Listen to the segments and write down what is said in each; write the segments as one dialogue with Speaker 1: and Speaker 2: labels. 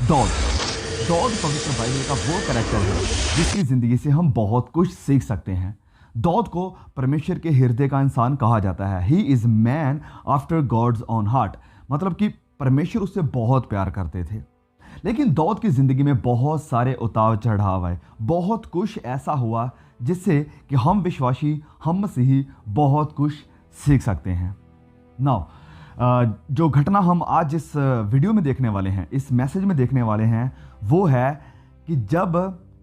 Speaker 1: दौद दौद पवित्र बाइबल का वो कैरेक्टर है जिसकी ज़िंदगी से हम बहुत कुछ सीख सकते हैं। दौद को परमेश्वर के हृदय का इंसान कहा जाता है। He is man after God's own heart, मतलब कि परमेश्वर उससे बहुत प्यार करते थे। लेकिन दौद की ज़िंदगी में बहुत सारे उतार चढ़ाव आए, बहुत कुछ ऐसा हुआ जिससे कि हम विश्वासी, हम मसीही बहुत कुछ सीख सकते हैं। नाउ जो घटना हम आज इस वीडियो में देखने वाले हैं, इस मैसेज में देखने वाले हैं, वो है कि जब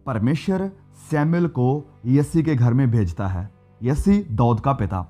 Speaker 1: परमेश्वर सैमुएल को यसी के घर में भेजता है। यसी दौद का पिता।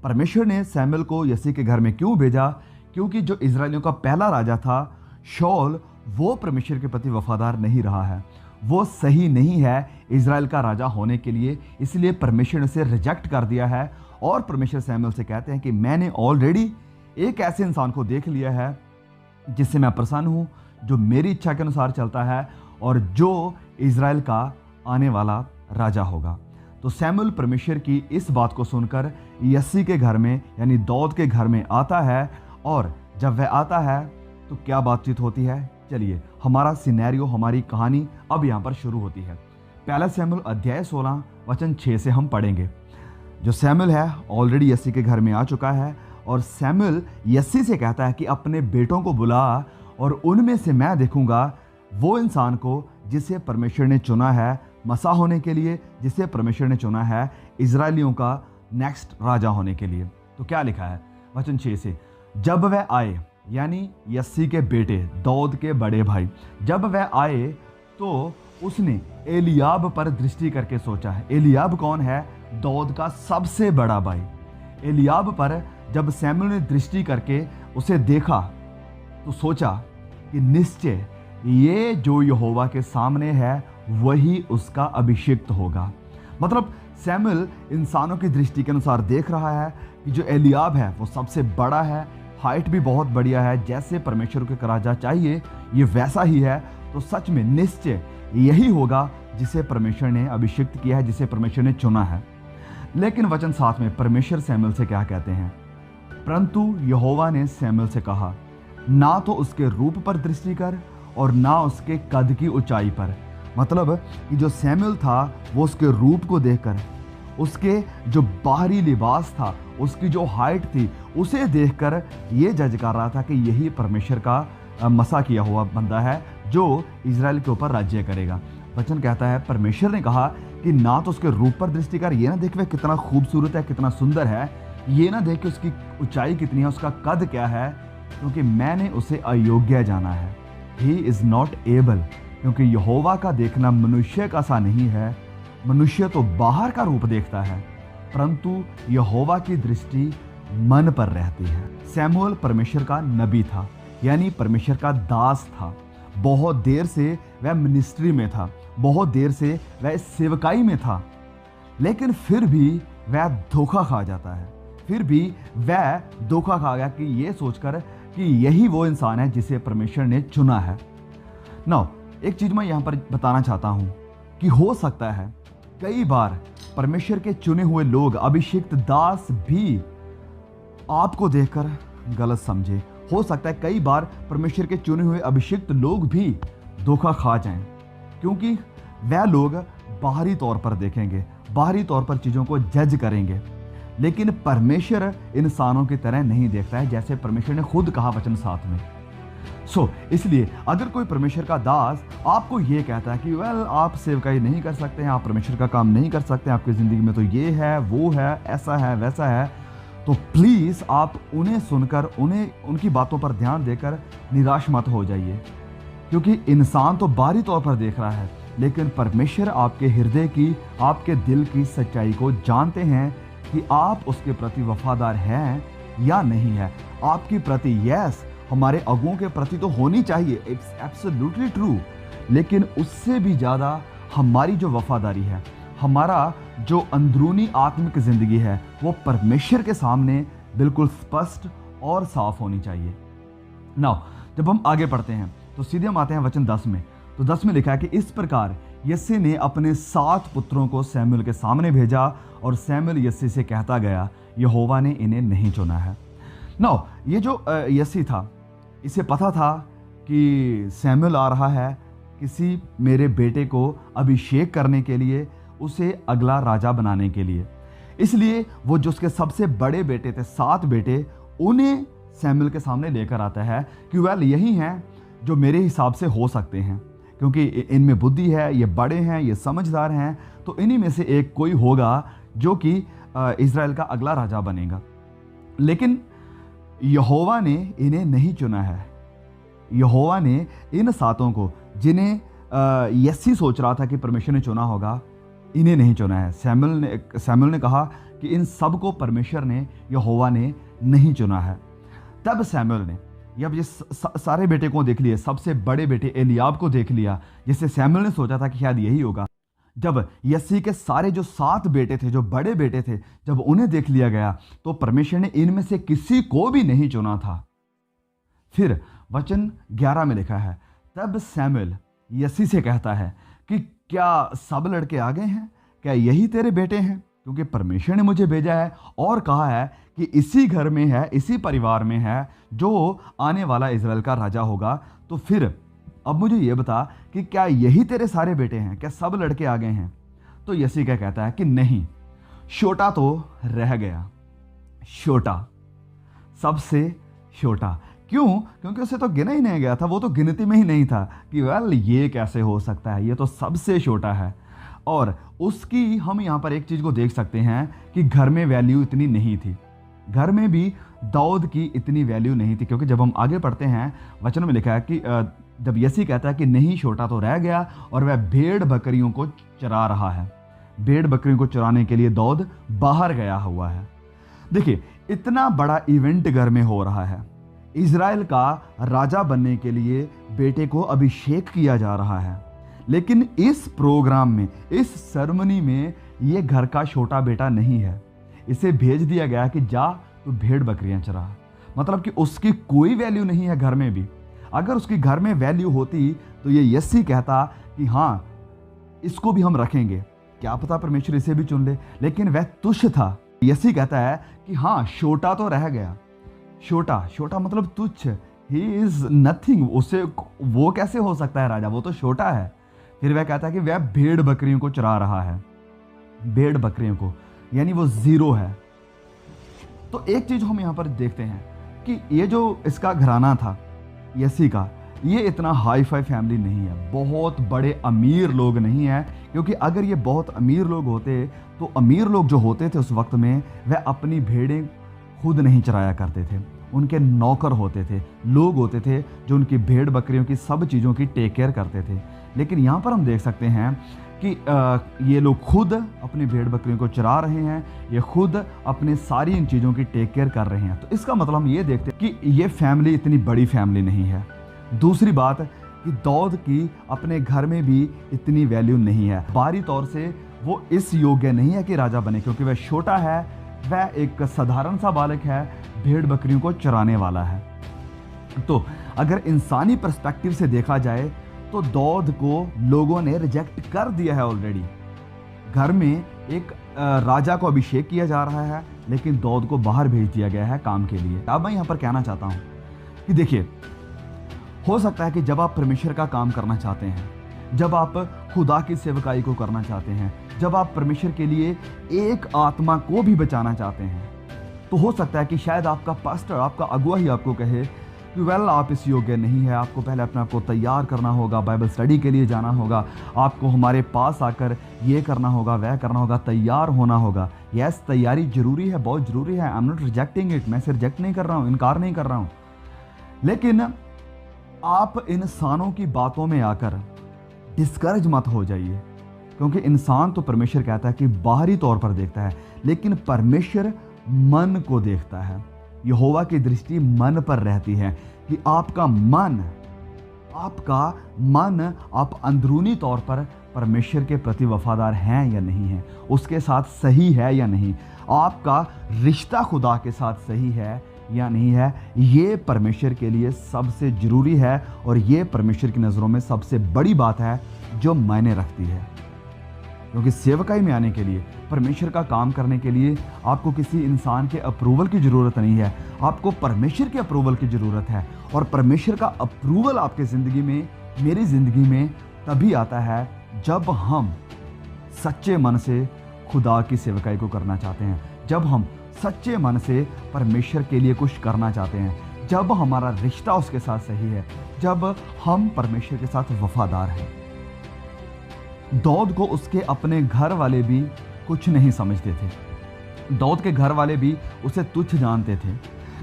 Speaker 1: परमेश्वर ने सैमुएल को यसी के घर में क्यों भेजा? क्योंकि जो इजरायलियों का पहला राजा था शाऊल, वो परमेश्वर के प्रति वफादार नहीं रहा है, वो सही नहीं है इजराइल का राजा होने के लिए, इसलिए परमेश्वर ने उसे रिजेक्ट कर दिया है। और परमेश्वर सैमुएल से कहते हैं कि मैंने ऑलरेडी एक ऐसे इंसान को देख लिया है जिससे मैं प्रसन्न हूँ, जो मेरी इच्छा के अनुसार चलता है और जो इजराइल का आने वाला राजा होगा। तो सैमुएल परमेश्वर की इस बात को सुनकर यसी के घर में यानी दौद के घर में आता है। और जब वह आता है तो क्या बातचीत होती है, चलिए हमारा सिनेरियो, हमारी कहानी अब यहाँ पर शुरू होती है। पहला सैमुएल अध्याय 16 वचन 6 से हम पढ़ेंगे। जो सैमुएल है ऑलरेडी यसी के घर में आ चुका है और सैमुएल यसी से कहता है कि अपने बेटों को बुला और उनमें से मैं देखूंगा वो इंसान को जिसे परमेश्वर ने चुना है मसा होने के लिए, जिसे परमेश्वर ने चुना है इजरायलियों का नेक्स्ट राजा होने के लिए। तो क्या लिखा है वचन 6 से, जब वह आए यानी यसी के बेटे दौद के बड़े भाई, जब वह आए तो उसने एलियाब पर दृष्टि करके सोचा है। एलियाब कौन है? दौद का सबसे बड़ा भाई। एलियाब पर जब सैमुएल ने दृष्टि करके उसे देखा तो सोचा कि निश्चय ये जो यहोवा के सामने है वही उसका अभिषिक्त होगा। मतलब सैमुएल इंसानों की दृष्टि के अनुसार देख रहा है कि जो एलियाब है वो सबसे बड़ा है, हाइट भी बहुत बढ़िया है, जैसे परमेश्वर के राजा चाहिए ये वैसा ही है। तो सच में निश्चय यही होगा जिसे परमेश्वर ने अभिषिक्त किया है, जिसे परमेश्वर ने चुना है। लेकिन वचन 7 में परमेश्वर सैमुएल से क्या कहते हैं? परंतु यहोवा ने सैमुएल से कहा, ना तो उसके रूप पर दृष्टि कर और ना उसके कद की ऊंचाई पर। मतलब कि जो सैमुएल था वो उसके रूप को देखकर, उसके जो बाहरी लिबास था, उसकी जो हाइट थी, उसे देखकर ये जज कर रहा था कि यही परमेश्वर का मसा किया हुआ बंदा है जो इजराइल के ऊपर राज्य करेगा। वचन कहता है परमेश्वर ने कहा कि ना तो उसके रूप पर दृष्टि कर, ये ना देख वह कितना खूबसूरत है, कितना सुंदर है, ये ना देख कि उसकी ऊंचाई कितनी है, उसका कद क्या है, क्योंकि मैंने उसे अयोग्य जाना है। ही इज़ नॉट एबल, क्योंकि यहोवा का देखना मनुष्य का सा नहीं है। मनुष्य तो बाहर का रूप देखता है, परंतु यहोवा की दृष्टि मन पर रहती है। सैमुएल परमेश्वर का नबी था, यानी परमेश्वर का दास था। बहुत देर से वह मिनिस्ट्री में था, बहुत देर से वह सेवकाई में था, लेकिन फिर भी वह धोखा खा जाता है। फिर भी वह धोखा खा गया कि ये सोचकर कि यही वो इंसान है जिसे परमेश्वर ने चुना है। नाउ एक चीज मैं यहाँ पर बताना चाहता हूँ कि हो सकता है कई बार परमेश्वर के चुने हुए लोग, अभिषिक्त दास भी आपको देखकर गलत समझे। हो सकता है कई बार परमेश्वर के चुने हुए अभिषिक्त लोग भी धोखा खा जाएं, क्योंकि वह लोग बाहरी तौर पर देखेंगे, बाहरी तौर पर चीज़ों को जज करेंगे, लेकिन परमेश्वर इंसानों की तरह नहीं देखता है, जैसे परमेश्वर ने खुद कहा वचन 7 में। इसलिए अगर कोई परमेश्वर का दास आपको ये कहता है कि वेल आप सेवकाई नहीं कर सकते हैं, आप परमेश्वर का काम नहीं कर सकते हैं, आपकी ज़िंदगी में तो ये है, वो है, ऐसा है, वैसा है, तो प्लीज़ आप उन्हें सुनकर, उनकी बातों पर ध्यान देकर निराश मत हो जाइए, क्योंकि इंसान तो बाहरी तौर पर देख रहा है, लेकिन परमेश्वर आपके हृदय की, आपके दिल की सच्चाई को जानते हैं कि आप उसके प्रति वफादार हैं या नहीं है। आपकी प्रति यस, हमारे अगुओं के प्रति तो होनी चाहिए, इट्स एब्सोल्युटली ट्रू, लेकिन उससे भी ज़्यादा हमारी जो वफादारी है, हमारा जो अंदरूनी आत्मिक ज़िंदगी है, वो परमेश्वर के सामने बिल्कुल स्पष्ट और साफ होनी चाहिए। नाउ जब हम आगे पढ़ते हैं तो सीधे हम आते हैं वचन 10 में। तो 10 में लिखा है कि इस प्रकार यस्से ने अपने 7 पुत्रों को सैमुएल के सामने भेजा और सैमुएल यस्से से कहता गया, यहोवा ने इन्हें नहीं चुना है। नाउ ये जो यस्सी था, इसे पता था कि सैमुअल आ रहा है किसी मेरे बेटे को अभिषेक करने के लिए, उसे अगला राजा बनाने के लिए। इसलिए वो जो उसके सबसे बड़े बेटे थे, 7 बेटे, उन्हें सैमुअल के सामने लेकर आता है कि वेल यही हैं जो मेरे हिसाब से हो सकते हैं, क्योंकि इनमें बुद्धि है, ये बड़े हैं, ये समझदार हैं, तो इन्हीं में से एक कोई होगा जो कि इज़राइल का अगला राजा बनेगा। लेकिन यहोवा ने इन्हें नहीं चुना है। यहोवा ने इन 7 को, जिन्हें यस्सी सोच रहा था कि परमेश्वर ने चुना होगा, इन्हें नहीं चुना है। सैमुअल ने कहा कि इन सब को परमेश्वर ने, यहोवा ने नहीं चुना है। तब सैमुअल ने, जब ये सारे बेटे को देख लिया, सबसे बड़े बेटे एलियाब को देख लिया, जिससे सैमुअल ने सोचा था कि शायद यही होगा, जब यस्सी के सारे जो 7 बेटे थे, जो बड़े बेटे थे, जब उन्हें देख लिया गया, तो परमेश्वर ने इनमें से किसी को भी नहीं चुना था। फिर वचन 11 में लिखा है, तब सैमुअल यस्सी से कहता है कि क्या सब लड़के आ गए हैं? क्या यही तेरे बेटे हैं? क्योंकि परमेश्वर ने मुझे भेजा है और कहा है कि इसी घर में है, इसी परिवार में है जो आने वाला इज़राइल का राजा होगा। तो फिर अब मुझे ये बता कि क्या यही तेरे सारे बेटे हैं? क्या सब लड़के आ गए हैं? तो यस्सी क्या कहता है कि नहीं, छोटा तो रह गया, छोटा, सबसे छोटा। क्यों? क्योंकि उसे तो गिना ही नहीं गया था, वो तो गिनती में ही नहीं था कि वेल ये कैसे हो सकता है, ये तो सबसे छोटा है। और उसकी हम यहाँ पर एक चीज़ को देख सकते हैं कि घर में वैल्यू इतनी नहीं थी, घर में भी दाऊद की इतनी वैल्यू नहीं थी। क्योंकि जब हम आगे पढ़ते हैं, वचन में लिखा है कि जब यस्सी कहता है कि नहीं, छोटा तो रह गया, और वह भेड़ बकरियों को चरा रहा है, भेड़ बकरियों को चराने के लिए दाऊद बाहर गया हुआ है। देखिए, इतना बड़ा इवेंट घर में हो रहा है, इज़राइल का राजा बनने के लिए बेटे को अभिषेक किया जा रहा है, लेकिन इस प्रोग्राम में, इस सेरेमनी में, ये घर का छोटा बेटा नहीं है। इसे भेज दिया गया कि जा तू भेड़ बकरियां चरा। मतलब कि उसकी कोई वैल्यू नहीं है घर में भी। अगर उसकी घर में वैल्यू होती तो ये यस्सी कहता कि हाँ, इसको भी हम रखेंगे, क्या पता परमेश्वर इसे भी चुन ले, लेकिन वह तुच्छ था। यस्सी कहता है कि हाँ, छोटा तो रह गया। छोटा मतलब तुच्छ, ही इज नथिंग, उसे वो कैसे हो सकता है राजा, वो तो छोटा है। फिर वह कहता है कि वह भेड़ बकरियों को चरा रहा है, भेड़ बकरियों को, यानी वो जीरो है। तो एक चीज हम यहाँ पर देखते हैं कि ये जो इसका घराना था यस्सी का, ये इतना हाई फाई फैमिली नहीं है, बहुत बड़े अमीर लोग नहीं है। क्योंकि अगर ये बहुत अमीर लोग होते तो अमीर लोग जो होते थे उस वक्त में, वह अपनी भेड़ें खुद नहीं चराया करते थे, उनके नौकर होते थे, लोग होते थे जो उनकी भेड़ बकरियों की सब चीज़ों की टेक केयर करते थे। लेकिन यहाँ पर हम देख सकते हैं कि ये लोग खुद अपनी भेड़ बकरियों को चरा रहे हैं, ये खुद अपने सारी इन चीज़ों की टेक केयर कर रहे हैं। तो इसका मतलब हम ये देखते हैं कि ये फैमिली इतनी बड़ी फैमिली नहीं है। दूसरी बात कि दाऊद की अपने घर में भी इतनी वैल्यू नहीं है, बाहरी तौर से वो इस योग्य नहीं है कि राजा बने, क्योंकि वह छोटा है, वह एक साधारण सा बालक है, भेड़ बकरियों को चराने वाला है। तो अगर इंसानी पर्सपेक्टिव से देखा जाए तो दाऊद को लोगों ने रिजेक्ट कर दिया है ऑलरेडी। घर में एक राजा को अभिषेक किया जा रहा है, लेकिन दाऊद को बाहर भेज दिया गया है काम के लिए। अब मैं यहाँ पर कहना चाहता हूँ कि देखिए, हो सकता है कि जब आप परमेश्वर का काम करना चाहते हैं, जब आप खुदा की सेवकाई को करना चाहते हैं, जब आप परमेश्वर के लिए एक आत्मा को भी बचाना चाहते हैं, तो हो सकता है कि शायद आपका पास्टर, आपका अगुआ ही आपको कहे कि वेल आप इस योग्य नहीं है, आपको पहले अपने आप को तैयार करना होगा, बाइबल स्टडी के लिए जाना होगा, आपको हमारे पास आकर ये करना होगा, वह करना होगा, तैयार होना होगा। यस, तैयारी जरूरी है, बहुत ज़रूरी है। I am not rejecting it, मैं इसे रिजेक्ट नहीं कर रहा हूँ, इनकार नहीं कर रहा हूँ। लेकिन आप इंसानों की बातों में आकर डिस्करेज मत हो जाइए, क्योंकि इंसान तो परमेश्वर कहता है कि बाहरी तौर पर देखता है, लेकिन परमेश्वर मन को देखता है। यहोवा की दृष्टि मन पर रहती है कि आपका मन, आप अंदरूनी तौर पर परमेश्वर के प्रति वफादार हैं या नहीं हैं, उसके साथ सही है या नहीं, आपका रिश्ता खुदा के साथ सही है या नहीं है। ये परमेश्वर के लिए सबसे ज़रूरी है, और ये परमेश्वर की नज़रों में सबसे बड़ी बात है जो मायने रखती है। क्योंकि सेवकाई में आने के लिए, परमेश्वर का काम करने के लिए आपको किसी इंसान के अप्रूवल की ज़रूरत नहीं है, आपको परमेश्वर के अप्रूवल की ज़रूरत है। और परमेश्वर का अप्रूवल आपके ज़िंदगी में, मेरी ज़िंदगी में तभी आता है जब हम सच्चे मन से खुदा की सेवकाई को करना चाहते हैं, जब हम सच्चे मन से परमेश्वर के लिए कुछ करना चाहते हैं, जब हमारा रिश्ता उसके साथ सही है, जब हम परमेश्वर के साथ वफादार हैं। दाऊद को उसके अपने घर वाले भी कुछ नहीं समझते थे। दाऊद के घर वाले भी उसे तुच्छ जानते थे।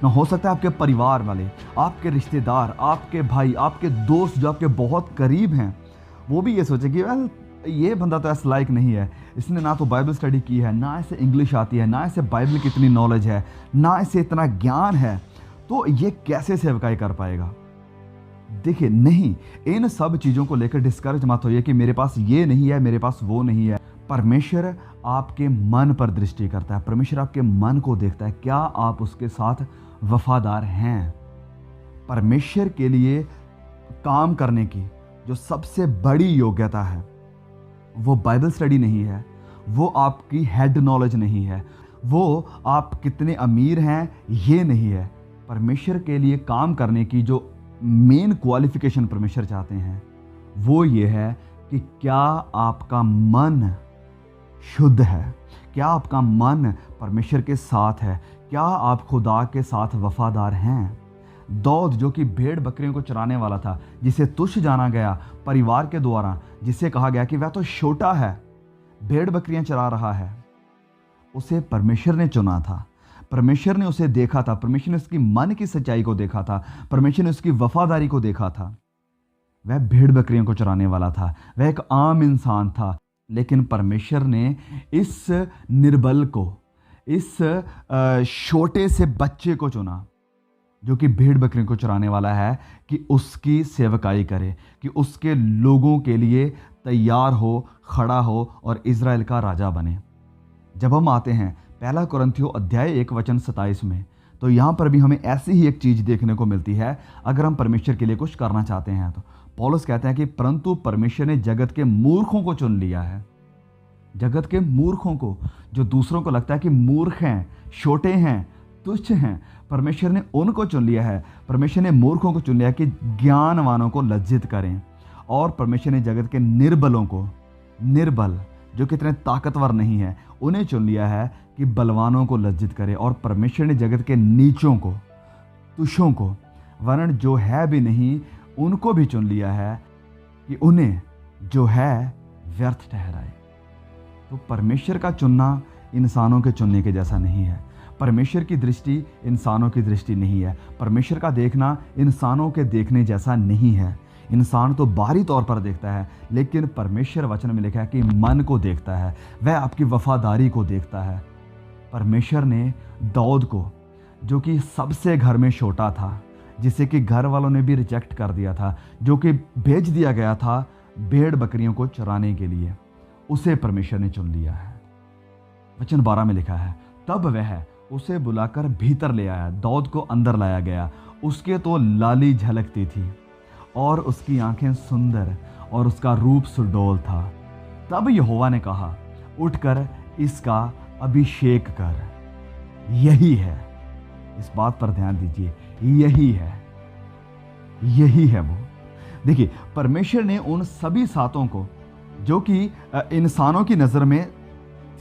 Speaker 1: ना हो सकता है आपके परिवार वाले, आपके रिश्तेदार, आपके भाई, आपके दोस्त जो आपके बहुत करीब हैं, वो भी ये सोचे कि वेल ये बंदा तो ऐसा लायक नहीं है, इसने ना तो बाइबल स्टडी की है, ना इसे इंग्लिश आती है, ना इसे बाइबल की इतनी नॉलेज है, ना इसे इतना ज्ञान है, तो ये कैसे सेवकाई कर पाएगा। देखिए, नहीं, इन सब चीज़ों को लेकर डिस्करेज मत होइए कि मेरे पास ये नहीं है, मेरे पास वो नहीं है। परमेश्वर आपके मन पर दृष्टि करता है, परमेश्वर आपके मन को देखता है, क्या आप उसके साथ वफादार हैं। परमेश्वर के लिए काम करने की जो सबसे बड़ी योग्यता है वो बाइबल स्टडी नहीं है, वो आपकी हेड नॉलेज नहीं है, वो आप कितने अमीर हैं ये नहीं है। परमेश्वर के लिए काम करने की जो मेन क्वालिफिकेशन परमेश्वर चाहते हैं वो ये है कि क्या आपका मन शुद्ध है, क्या आपका मन परमेश्वर के साथ है, क्या आप खुदा के साथ वफादार हैं। दाऊद जो कि भेड़ बकरियों को चराने वाला था, जिसे तुच्छ जाना गया परिवार के द्वारा, जिसे कहा गया कि वह तो छोटा है, भेड़ बकरियां चरा रहा है, उसे परमेश्वर ने चुना था, परमेश्वर ने उसे देखा था, परमेश्वर ने उसकी मन की सच्चाई को देखा था, परमेश्वर ने उसकी वफादारी को देखा था। वह भेड़ बकरियों को चराने वाला था, वह एक आम इंसान था, लेकिन परमेश्वर ने इस निर्बल को, इस छोटे से बच्चे को चुना जो कि भेड़ बकरियों को चराने वाला है, कि उसकी सेवकाई करे, कि उसके लोगों के लिए तैयार हो, खड़ा हो और इज़राइल का राजा बने। जब हम आते हैं पहला कुरिन्थियों अध्याय 1:27 में, तो यहाँ पर भी हमें ऐसी ही एक चीज़ देखने को मिलती है अगर हम परमेश्वर के लिए कुछ करना चाहते हैं। तो पौलुस कहते हैं कि परंतु परमेश्वर ने जगत के मूर्खों को चुन लिया है। जगत के मूर्खों को, जो दूसरों को लगता है कि मूर्ख हैं, छोटे हैं, तुच्छ हैं, परमेश्वर ने उनको चुन लिया है। परमेश्वर ने मूर्खों को चुन लिया कि ज्ञानवानों को लज्जित करें, और परमेश्वर ने जगत के निर्बलों को, निर्बल जो कितने ताकतवर नहीं है, उन्हें चुन लिया है कि बलवानों को लज्जित करे। और परमेश्वर ने जगत के नीचों को, तुच्छों को, वरन जो है भी नहीं उनको भी चुन लिया है कि उन्हें जो है व्यर्थ ठहराए। तो परमेश्वर का चुनना इंसानों के चुनने के जैसा नहीं है। परमेश्वर की दृष्टि इंसानों की दृष्टि नहीं है। परमेश्वर का देखना इंसानों के देखने जैसा नहीं है। इंसान तो बाहरी तौर पर देखता है, लेकिन परमेश्वर वचन में लिखा है कि मन को देखता है, वह आपकी वफादारी को देखता है। परमेश्वर ने दाऊद को, जो कि सबसे घर में छोटा था, जिसे कि घर वालों ने भी रिजेक्ट कर दिया था, जो कि भेज दिया गया था भेड़ बकरियों को चराने के लिए, उसे परमेश्वर ने चुन लिया है। वचन 12 में लिखा है, तब वह उसे बुलाकर भीतर ले आया, दाऊद को अंदर लाया गया। उसके तो लाली झलकती थी और उसकी आंखें सुंदर और उसका रूप सुडौल था। तब यहोवा ने कहा, उठकर इसका अभिषेक कर। यही है, इस बात पर ध्यान दीजिए, यही है वो। देखिए, परमेश्वर ने उन सभी सातों को, जो कि इंसानों की नज़र में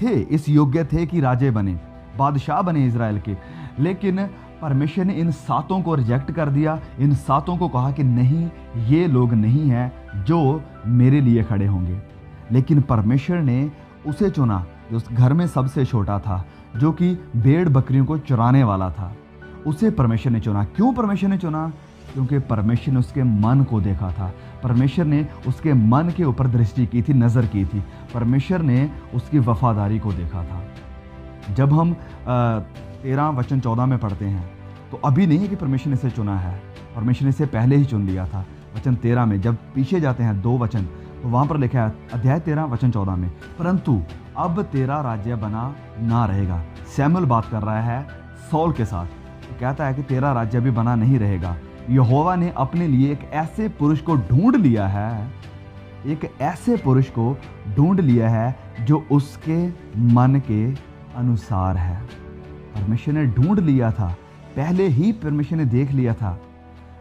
Speaker 1: थे, इस योग्य थे कि राजे बने, बादशाह बने इज़राइल के, लेकिन परमेश्वर ने इन सातों को रिजेक्ट कर दिया। इन सातों को कहा कि नहीं, ये लोग नहीं हैं जो मेरे लिए खड़े होंगे। लेकिन परमेश्वर ने उसे चुना जो उस घर में सबसे छोटा था, जो कि भेड़ बकरियों को चुराने वाला था। उसे परमेश्वर ने चुना। क्यों परमेश्वर ने चुना? क्योंकि परमेश्वर ने उसके मन को देखा था। परमेश्वर ने उसके मन के ऊपर दृष्टि की थी, नज़र की थी। परमेश्वर ने उसकी वफादारी को देखा था। जब हम 13:14 में पढ़ते हैं, तो अभी नहीं है कि परमेश्वर ने इसे चुना है, परमेश्वर ने इसे पहले ही चुन लिया था। वचन 13 में जब पीछे जाते हैं 2 वचन, तो वहाँ पर लिखा है अध्याय 13 वचन 14 में, परंतु अब तेरा राज्य बना ना रहेगा। सैमुअल बात कर रहा है सौल के साथ, तो कहता है कि तेरा राज्य भी बना नहीं रहेगा। यहोवा ने अपने लिए एक ऐसे पुरुष को ढूंढ लिया है, एक ऐसे पुरुष को ढूंढ लिया है जो उसके मन के अनुसार है। परमेश्वर ने ढूंढ लिया था, पहले ही परमेश्वर ने देख लिया था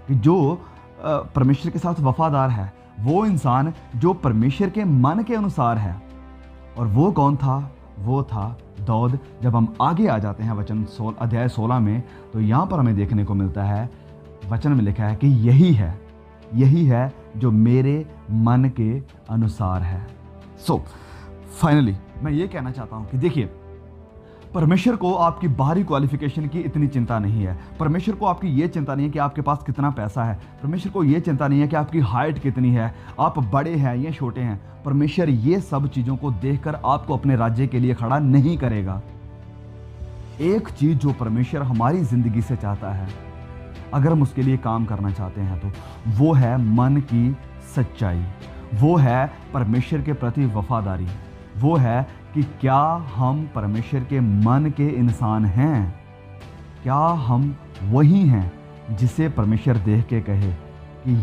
Speaker 1: कि जो परमेश्वर के साथ वफादार है वो इंसान जो परमेश्वर के मन के अनुसार है। और वो कौन था? वो था दाऊद। जब हम आगे आ जाते हैं अध्याय 16 में, तो यहाँ पर हमें देखने को मिलता है, वचन में लिखा है कि यही है जो मेरे मन के अनुसार है। सो फाइनली मैं ये कहना चाहता हूँ कि देखिए, परमेश्वर को आपकी बाहरी क्वालिफिकेशन की इतनी चिंता नहीं है। परमेश्वर को आपकी ये चिंता नहीं है कि आपके पास कितना पैसा है। परमेश्वर को ये चिंता नहीं है कि आपकी हाइट कितनी है, आप बड़े हैं या छोटे हैं। परमेश्वर ये सब चीज़ों को देखकर आपको अपने राज्य के लिए खड़ा नहीं करेगा। एक चीज़ जो परमेश्वर हमारी ज़िंदगी से चाहता है, अगर हम उसके लिए काम करना चाहते हैं, तो वो है मन की सच्चाई, वो है परमेश्वर के प्रति वफादारी, वो है कि क्या हम परमेश्वर के मन के इंसान हैं। क्या हम वही हैं जिसे परमेश्वर देख के कहे कि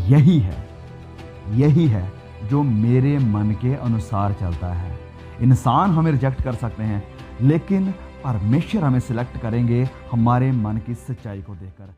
Speaker 1: यही है जो मेरे मन के अनुसार चलता है। इंसान हमें रिजेक्ट कर सकते हैं, लेकिन परमेश्वर हमें सिलेक्ट करेंगे हमारे मन की सच्चाई को देखकर।